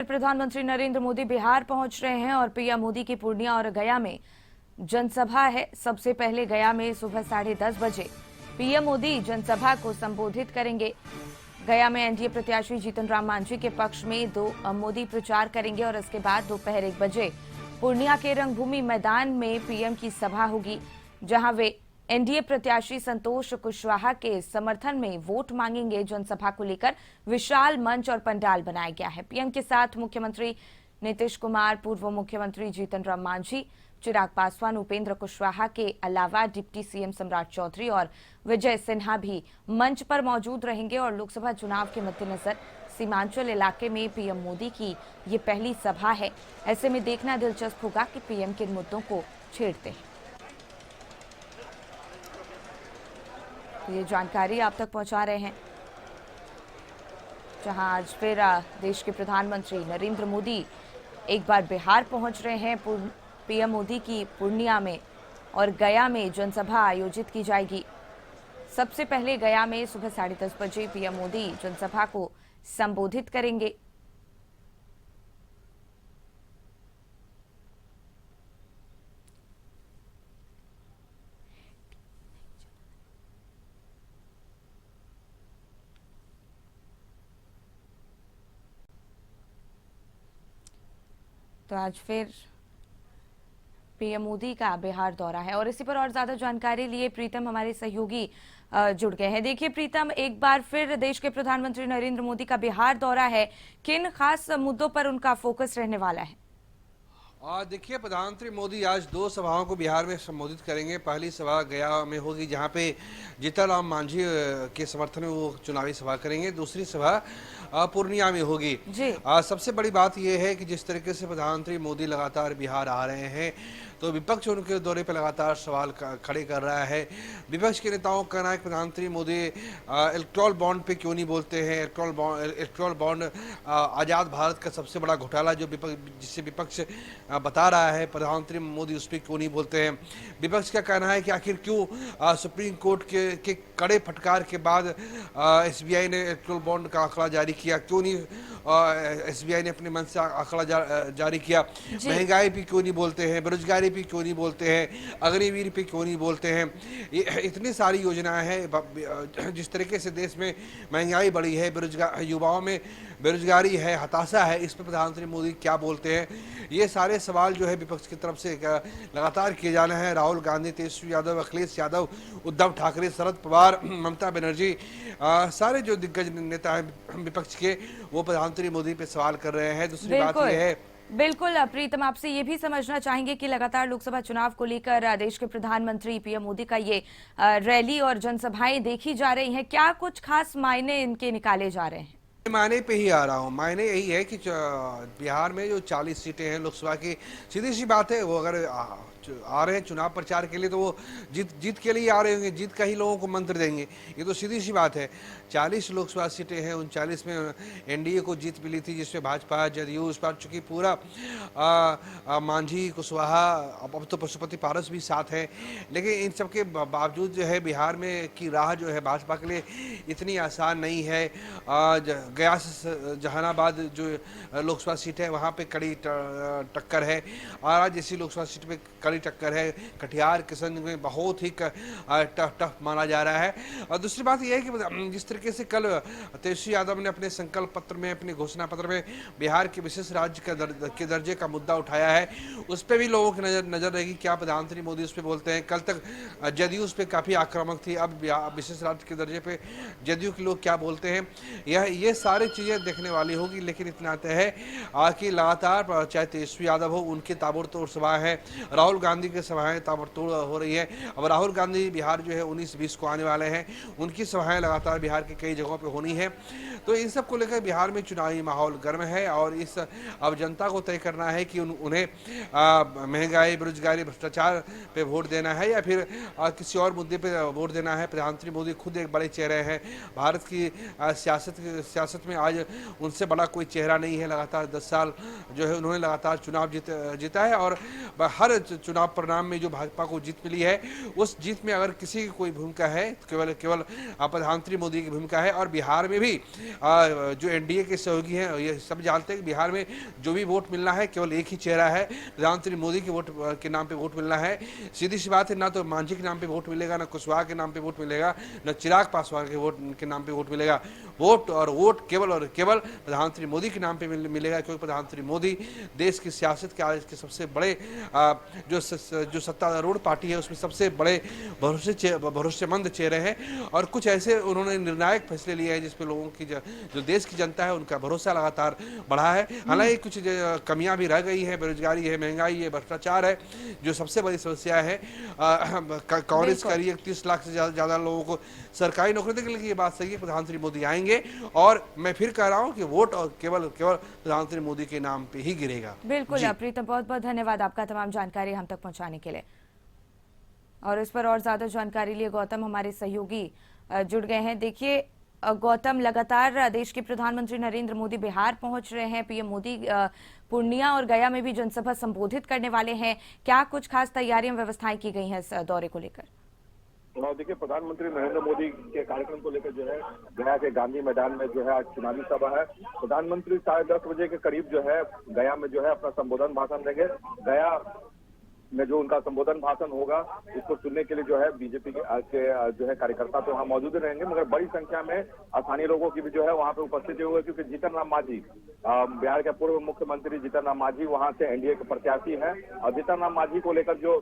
प्रधानमंत्री नरेंद्र मोदी बिहार पहुंच रहे हैं और पीएम मोदी की पूर्णिया और गया में जनसभा है। सबसे पहले गया में सुबह 10:30 बजे पीएम मोदी जनसभा को संबोधित करेंगे। गया में एनडीए प्रत्याशी जीतन राम मांझी के पक्ष में मोदी प्रचार करेंगे और इसके बाद दोपहर 1 बजे पूर्णिया के रंगभूमि मैदान में पीएम की सभा होगी, जहां वे एनडीए प्रत्याशी संतोष कुशवाहा के समर्थन में वोट मांगेंगे। जनसभा को लेकर विशाल मंच और पंडाल बनाया गया है। पीएम के साथ मुख्यमंत्री नीतीश कुमार, पूर्व मुख्यमंत्री जीतन राम मांझी, चिराग पासवान, उपेंद्र कुशवाहा के अलावा डिप्टी सीएम सम्राट चौधरी और विजय सिन्हा भी मंच पर मौजूद रहेंगे। और लोकसभा चुनाव के मद्देनजर सीमांचल इलाके में पीएम मोदी की ये पहली सभा है। ऐसे में देखना दिलचस्प होगा कि पीएम किन मुद्दों को छेड़ते हैं। ये जानकारी आप तक पहुंचा रहे हैं, जहां आज फिर देश के प्रधानमंत्री नरेंद्र मोदी एक बार बिहार पहुंच रहे हैं। पीएम मोदी की पूर्णिया में और गया में जनसभा आयोजित की जाएगी। सबसे पहले गया में सुबह 10:30 बजे पीएम मोदी जनसभा को संबोधित करेंगे। तो आज फिर पीएम मोदी का बिहार दौरा है और इसी पर और ज्यादा जानकारी लिए प्रीतम हमारे सहयोगी जुड़ गए हैं। देखिए प्रीतम, एक बार फिर देश के प्रधानमंत्री नरेंद्र मोदी का बिहार दौरा है, किन खास मुद्दों पर उनका फोकस रहने वाला है? देखिए, प्रधानमंत्री मोदी आज दो सभाओं को बिहार में संबोधित करेंगे। पहली सभा गया में होगी, जहां पे जीतन राम मांझी के समर्थन में वो चुनावी सभा करेंगे। दूसरी सभा पूर्णिया में होगी। सबसे बड़ी बात यह है कि जिस तरीके से प्रधानमंत्री मोदी लगातार बिहार आ रहे हैं, तो विपक्ष उनके दौरे पर लगातार सवाल खड़े कर रहा है। विपक्ष के नेताओं का कहना है कि प्रधानमंत्री मोदी इलेक्टोरल बॉन्ड पे क्यों नहीं बोलते हैं। इलेक्टोरल बॉन्ड आज़ाद भारत का सबसे बड़ा घोटाला जो जिससे विपक्ष बता रहा है, प्रधानमंत्री मोदी उस पर क्यों नहीं बोलते हैं। विपक्ष का कहना है कि आखिर क्यों सुप्रीम कोर्ट के कड़े फटकार के बाद एसबीआई ने इलेक्टोरल बॉन्ड का आंकड़ा जारी किया, क्यों नहीं एसबीआई ने अपने मन से आंकड़ा जारी किया। महंगाई पे क्यों नहीं बोलते हैं, बेरोजगारी पे क्यों नहीं बोलते हैं, अग्निवीर पे क्यों नहीं बोलते हैं। इतनी सारी योजनाएं हैं। जिस तरीके से देश में महंगाई बढ़ी है, युवाओं में बेरोजगारी है, हताशा है, इस पर प्रधानमंत्री मोदी क्या बोलते हैं। ये सारे सवाल जो है विपक्ष की तरफ से लगातार किए जाने हैं। राहुल गांधी, तेजस्वी यादव, अखिलेश यादव, उद्धव ठाकरे, शरद पवार, ममता बनर्जी, सारे जो दिग्गज नेता हैं विपक्ष के, वो प्रधानमंत्री मोदी पे सवाल कर रहे हैं। दूसरी बात यह है, बिल्कुल प्रीतम, आपसे ये भी समझना चाहेंगे कि लगातार लोकसभा चुनाव को लेकर देश के प्रधानमंत्री पीएम मोदी का ये रैली और जनसभाएं देखी जा रही हैं, क्या कुछ खास मायने इनके निकाले जा रहे हैं? मायने पे ही आ रहा हूँ। मायने यही है कि बिहार में जो 40 सीटें हैं लोकसभा की, सीधी सी बात है, वो अगर आ रहे हैं चुनाव प्रचार के लिए, तो वो जीत के लिए आ रहे होंगे, जीत का ही लोगों को मंत्र देंगे। ये तो सीधी सी बात है। 40 लोकसभा सीटें हैं, उन 40 में एनडीए को जीत मिली थी, जिसमें भाजपा, जदयू, इस बार चूंकि पूरा मांझी, कुशवाहा, अब तो पशुपति पारस भी साथ है, लेकिन इन सब के बावजूद जो है बिहार में की राह जो है भाजपा के लिए इतनी आसान नहीं है। गया से जहानाबाद जो लोकसभा सीट है, वहाँ पे कड़ी टक्कर है। आरा जैसी लोकसभा सीट पे कड़ी टक्कर है। कटिहार, किशनगंज में बहुत ही टफ माना जा रहा है। और दूसरी बात यह है कि जिस तरीके से कल तेजस्वी यादव ने अपने संकल्प पत्र में, अपने घोषणा पत्र में बिहार के विशेष राज्य के दर्जे का मुद्दा उठाया है, उस पर भी लोगों की नजर रहेगी क्या प्रधानमंत्री मोदी उस पर बोलते हैं। कल तक जदयू उस पर काफ़ी आक्रामक थी, अब विशेष राज्य के दर्जे पे जदयू के लोग क्या बोलते हैं, ये सारी चीज़ें देखने वाली होगी। लेकिन इतना तय है कि लगातार चाहे तेजस्वी यादव हो, उनकी ताबड़तोड़ सभाएं हैं, राहुल गांधी की सभाएं ताबड़तोड़ हो रही है। अब राहुल गांधी बिहार जो है 19-20 को आने वाले हैं, उनकी सभाएं लगातार बिहार के कई जगहों पे होनी है। तो इन सब को लेकर बिहार में चुनावी माहौल गर्म है और अब जनता को तय करना है कि उन्हें महंगाई, बेरोजगारी, भ्रष्टाचार पे वोट देना है या फिर किसी और मुद्दे पे वोट देना है। प्रधानमंत्री मोदी खुद एक बड़े चेहरे हैं भारत की सियासत में, आज उनसे बड़ा कोई चेहरा नहीं है। लगातार 10 साल जो है उन्होंने लगातार चुनाव जीता है और हर चुनाव परिणाम में जो भाजपा को जीत मिली है, उस जीत में अगर किसी की कोई भूमिका है तो केवल केवल प्रधानमंत्री मोदी की भूमिका है। और बिहार में भी जो एनडीए के सहयोगी हैं, ये सब जानते हैं कि बिहार में जो भी वोट मिलना है केवल एक ही चेहरा है, प्रधानमंत्री मोदी के वोट के नाम पे वोट मिलना है। सीधी सी बात है, ना तो मांझी के नाम पे वोट मिलेगा, ना कुशवाहा के नाम पे वोट मिलेगा, न चिराग पासवान के वोट के नाम पे वोट मिलेगा। वोट और केवल प्रधानमंत्री मोदी के नाम पे मिलेगा, क्योंकि प्रधानमंत्री मोदी देश की सियासत के आज के सबसे बड़े जो सत्तारूढ़ पार्टी है उसमें सबसे बड़े भरोसेमंद चेहरे हैं। और कुछ ऐसे उन्होंने निर्णायक फैसले लिए हैं जिसपे लोगों की जो देश की जनता है उनका भरोसा लगातार बढ़ा है। हालांकि कुछ कमियां भी रह गई हैं, बेरोजगारी है, महंगाई है, भ्रष्टाचार है, जो सबसे बड़ी समस्या है। कांग्रेस कर रही है 30 लाख से ज्यादा लोगों को सरकारी नौकरी देने के लिए। ये बात सही है, प्रधानमंत्री मोदी आएंगे और मैं फिर कह रहा हूं कि वोट और केवल प्रधानमंत्री मोदी के नाम पे ही गिरेगा। बिल्कुल प्रीतम, बहुत बहुत धन्यवाद आपका तमाम जानकारी हम तक पहुंचाने के लिए। और इस पर और ज्यादा जानकारी लिए गौतम हमारे सहयोगी जुड़ गए हैं। देखिए गौतम, लगातार देश के प्रधानमंत्री नरेंद्र मोदी बिहार पहुंच रहे हैं। पीएम मोदी पूर्णिया और गया में भी जनसभा संबोधित करने वाले हैं। क्या कुछ खास तैयारियां व्यवस्थाएं की गई हैं इस दौरे को लेकर? देखिए, प्रधानमंत्री नरेंद्र मोदी के कार्यक्रम को लेकर जो है गया के गांधी मैदान में जो है आज चुनावी सभा है। प्रधानमंत्री 10:30 बजे के करीब जो है गया में जो है अपना संबोधन भाषण देंगे। गया में जो उनका संबोधन भाषण होगा इसको सुनने के लिए जो है बीजेपी के जो है कार्यकर्ता तो वहाँ मौजूद रहेंगे, मगर बड़ी संख्या में स्थानीय लोगों की भी जो है वहाँ पे उपस्थिति होगी, क्योंकि जीतन राम मांझी बिहार के पूर्व मुख्यमंत्री जीतन राम मांझी वहाँ से एनडीए के प्रत्याशी हैं। और जीतन राम मांझी को लेकर जो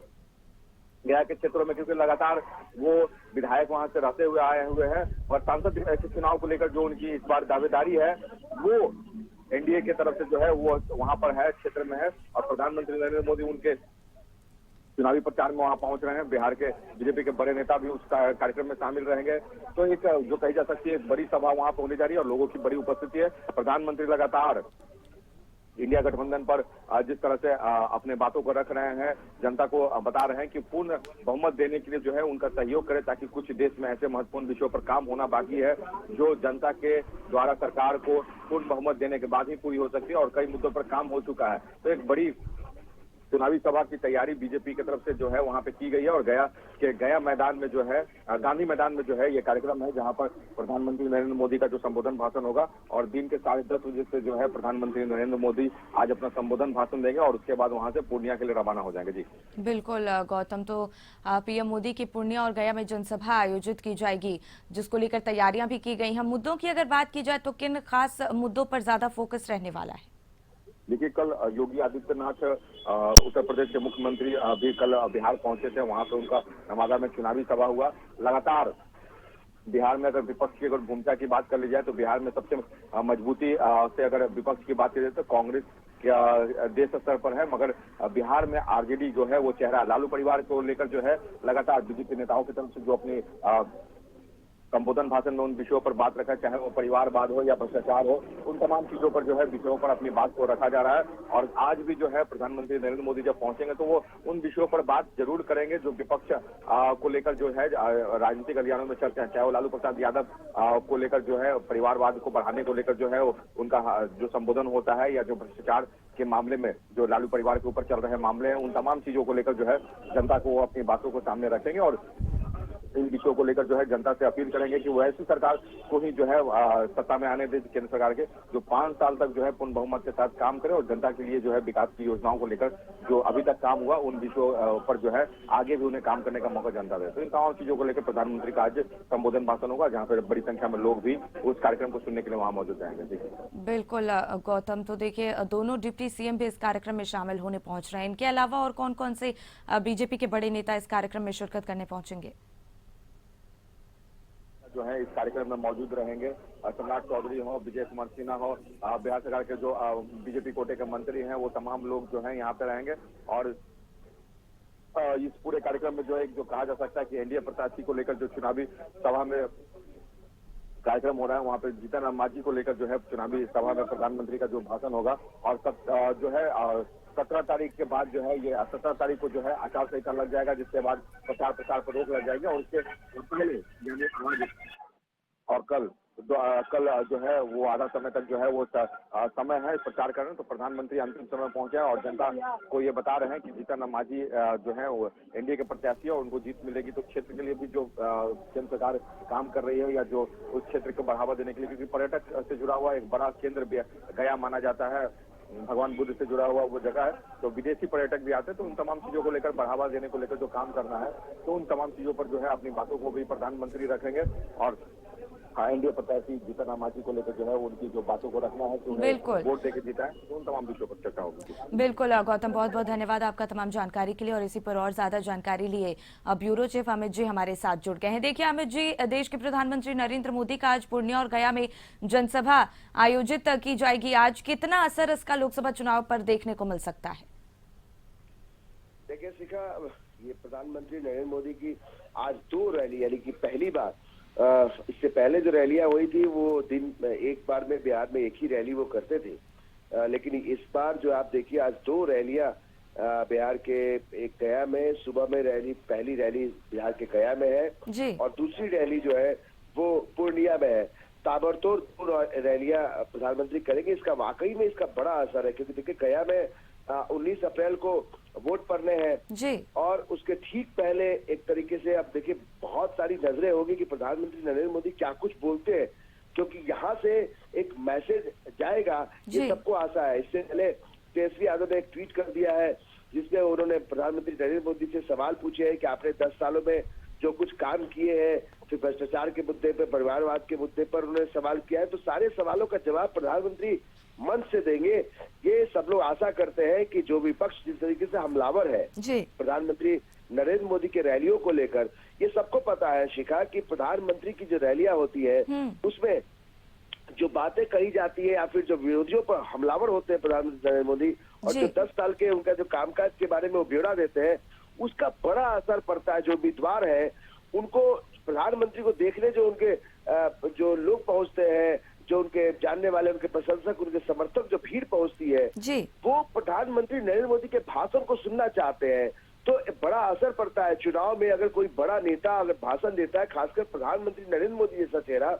गया के क्षेत्रों में, क्योंकि लगातार वो विधायक वहां से रहते हुए आए हुए हैं और सांसद के चुनाव को लेकर जो उनकी इस बार दावेदारी है वो एनडीए की तरफ से जो है वो वहां पर है, क्षेत्र में है। और प्रधानमंत्री नरेंद्र मोदी उनके चुनावी प्रचार में वहां पहुंच रहे हैं। बिहार के बीजेपी के बड़े नेता भी उस कार्यक्रम में शामिल रहेंगे। तो एक जो कही जा सकती है एक बड़ी सभा वहां पर होने जा रही है और लोगों की बड़ी उपस्थिति है। प्रधानमंत्री लगातार इंडिया गठबंधन पर जिस तरह से अपने बातों को रख रहे हैं, जनता को बता रहे हैं कि पूर्ण बहुमत देने के लिए जो है उनका सहयोग करें, ताकि कुछ देश में ऐसे महत्वपूर्ण विषयों पर काम होना बाकी है जो जनता के द्वारा सरकार को पूर्ण बहुमत देने के बाद ही पूरी हो सकती है, और कई मुद्दों पर काम हो चुका है। तो एक बड़ी चुनावी सभा की तैयारी बीजेपी की तरफ से जो है वहां पे की गई है। और गया मैदान में जो है गांधी मैदान में जो है ये कार्यक्रम है, जहां पर प्रधानमंत्री नरेंद्र मोदी का जो संबोधन भाषण होगा। और दिन के 10:30 बजे से जो है प्रधानमंत्री नरेंद्र मोदी आज अपना संबोधन भाषण देंगे और उसके बाद वहां से पूर्णिया के लिए रवाना हो जाएंगे। जी बिल्कुल गौतम, तो पीएम मोदी की पूर्णिया और गया में जनसभा आयोजित की जाएगी, जिसको लेकर तैयारियां भी की गई हैं। मुद्दों की अगर बात की जाए तो किन खास मुद्दों पर ज्यादा फोकस रहने वाला है? देखिए, कल योगी आदित्यनाथ उत्तर प्रदेश के मुख्यमंत्री भी कल बिहार पहुंचे थे। वहां पे उनका नवादा में चुनावी सभा हुआ। लगातार बिहार में अगर विपक्ष की अगर भूमिका की बात कर ली जाए तो बिहार में सबसे मजबूती से अगर विपक्ष की बात की जाए तो कांग्रेस देश स्तर पर है, मगर बिहार में आरजेडी जो है वो चेहरा लालू परिवार को लेकर जो है लगातार बीजेपी नेताओं की तरफ से जो अपनी संबोधन भाषण में उन विषयों पर बात रखा, चाहे वो परिवारवाद हो या भ्रष्टाचार हो, उन तमाम चीजों पर जो है विषयों पर अपनी बात को रखा जा रहा है। और आज भी जो है प्रधानमंत्री नरेंद्र मोदी जब पहुंचेंगे तो वो उन विषयों पर बात जरूर करेंगे जो विपक्ष को लेकर जो है राजनीतिक गलियारों में चलते हैं, चाहे वो लालू प्रसाद यादव को लेकर जो है परिवारवाद को बढ़ाने को लेकर जो है उनका जो संबोधन होता है, या जो भ्रष्टाचार के मामले में जो लालू परिवार के ऊपर चल रहे मामले हैं, उन तमाम चीजों को लेकर जो है जनता को वो अपनी बातों को सामने रखेंगे। और इन विषयों को लेकर जो है जनता से अपील करेंगे कि वो ऐसी सरकार को ही जो है सत्ता में आने दे केंद्र सरकार के, जो 5 साल तक जो है पूर्ण बहुमत के साथ काम करे और जनता के लिए जो है विकास की योजनाओं को लेकर जो अभी तक काम हुआ उन विषयों पर जो है आगे भी उन्हें काम करने का मौका जनता दे। तो इन तमाम चीजों को लेकर प्रधानमंत्री का आज संबोधन भाषण होगा, जहाँ पर बड़ी संख्या में लोग भी उस कार्यक्रम को सुनने के लिए वहां मौजूद रहेंगे। बिल्कुल गौतम, तो देखिए दोनों डिप्टी सीएम भी इस कार्यक्रम में शामिल होने पहुंच रहे हैं। इनके अलावा और कौन कौन से बीजेपी के बड़े नेता इस कार्यक्रम में शिरकत करने पहुंचेंगे? जो है इस कार्यक्रम में मौजूद रहेंगे सम्राट चौधरी हो, विजय कुमार सिन्हा हो, बिहार सरकार के जो बीजेपी कोटे के मंत्री हैं, वो तमाम लोग जो हैं यहाँ पे रहेंगे। और इस पूरे कार्यक्रम में जो है जो कहा जा सकता है कि एनडीए प्रत्याशी को लेकर जो चुनावी सभा में कार्यक्रम हो रहा है, वहाँ पे जीतन राम मांझी को लेकर जो है चुनावी सभा में प्रधानमंत्री का जो भाषण होगा। और जो है 17 तारीख के बाद जो है ये 17 तारीख को जो है आचार संहिता लग जाएगा, जिसके बाद प्रचार पर रोक लग जाएगी। और उसके पहले यानी आज और कल कल जो है वो आधा समय तक जो है वो समय है प्रचार करने। तो प्रधानमंत्री अंतिम समय पहुंचे हैं और जनता को ये बता रहे हैं कि जीतन राम मांझी जो है वो एनडीए के प्रत्याशी है और उनको जीत मिलेगी। तो क्षेत्र के लिए भी जो केंद्र सरकार काम कर रही है या जो उस क्षेत्र को बढ़ावा देने के लिए, क्योंकि पर्यटक से जुड़ा हुआ एक बड़ा केंद्र गया माना जाता है, भगवान बुद्ध से जुड़ा हुआ वो जगह है, तो विदेशी पर्यटक भी आते हैं। तो उन तमाम चीजों को लेकर, बढ़ावा देने को लेकर जो काम करना है, तो उन तमाम चीजों पर जो है अपनी बातों को भी प्रधानमंत्री रखेंगे। और एनडीए प्रत्याशी जीतन राम मांझी को लेकर जो है उनकी जो बातों को रखना है, तो वोट देकर जीता है, तो उन तमाम विषयों पर चर्चा होगी। बिल्कुल गौतम, बहुत बहुत धन्यवाद आपका तमाम जानकारी के लिए। और इसी पर और ज्यादा जानकारी लिए ब्यूरो चीफ अमित जी हमारे साथ जुड़ गए हैं। देखिए अमित जी, देश के प्रधानमंत्री नरेंद्र मोदी का आज पूर्णिया और गया में जनसभा आयोजित की जाएगी। आज कितना असर इसका लोकसभा चुनाव पर देखने को मिल सकता है? देखिए शिखा, ये प्रधानमंत्री नरेंद्र मोदी की आज 2 रैली, यानी कि पहली बार, इससे पहले जो रैलियां हुई थी वो दिन एक बार में बिहार में एक ही रैली वो करते थे, लेकिन इस बार जो आप देखिए आज 2 रैलियां बिहार के, एक गया में सुबह में रैली, पहली रैली बिहार के गया में है जी। और दूसरी रैली जो है वो पूर्णिया में है। ताबड़तोड़ 2 रैलियां प्रधानमंत्री करेंगे। इसका वाकई में इसका बड़ा असर है, क्योंकि देखिए गया में 19 अप्रैल को वोट पड़ने हैं जी। और उसके ठीक पहले एक तरीके से अब देखिए बहुत सारी नजरें होगी कि प्रधानमंत्री नरेंद्र मोदी क्या कुछ बोलते हैं, क्योंकि यहाँ से एक मैसेज जाएगा, ये सबको आशा है। इससे पहले तेजस्वी यादव ने एक ट्वीट कर दिया है जिसमें उन्होंने प्रधानमंत्री नरेंद्र मोदी से सवाल पूछे हैं कि आपने 10 सालों में जो कुछ काम किए हैं, फिर भ्रष्टाचार के मुद्दे पर, परिवारवाद के मुद्दे पर उन्होंने सवाल किया है। तो सारे सवालों का जवाब प्रधानमंत्री मन से देंगे। ये सब लोग आशा करते हैं कि जो विपक्ष जिस तरीके से हमलावर है जी। प्रधानमंत्री नरेंद्र मोदी के रैलियों को लेकर, ये सबको पता है शिखा कि प्रधानमंत्री की जो रैलियां होती है उसमें जो बातें कही जाती है या फिर जो विरोधियों पर हमलावर होते हैं प्रधानमंत्री नरेंद्र मोदी, और जो 10 साल के उनका जो कामकाज के बारे में वो ब्यौरा देते हैं, उसका बड़ा असर पड़ता है। जो उम्मीदवार है उनको, प्रधानमंत्री को देखने जो उनके जो लोग पहुंचते हैं, जो उनके जानने वाले, उनके प्रशंसक, उनके समर्थक, जो भीड़ पहुंचती है जी। वो प्रधानमंत्री नरेंद्र मोदी के भाषण को सुनना चाहते हैं। तो बड़ा असर पड़ता है चुनाव में। अगर कोई बड़ा नेता अगर भाषण देता है, खासकर प्रधानमंत्री नरेंद्र मोदी जैसा चेहरा,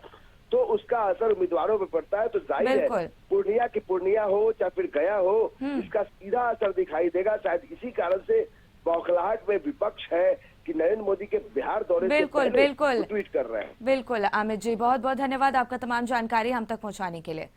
तो उसका असर उम्मीदवारों पर पड़ता है। तो जाहिर है पूर्णिया की पूर्णिया हो चाहे फिर गया हो, इसका सीधा असर दिखाई देगा। शायद इसी कारण से बौखलाहट में विपक्ष है कि नरेंद्र मोदी के बिहार दौरे से पहले ट्वीट कर रहे हैं। बिल्कुल अमित जी, बहुत बहुत धन्यवाद आपका तमाम जानकारी हम तक पहुंचाने के लिए।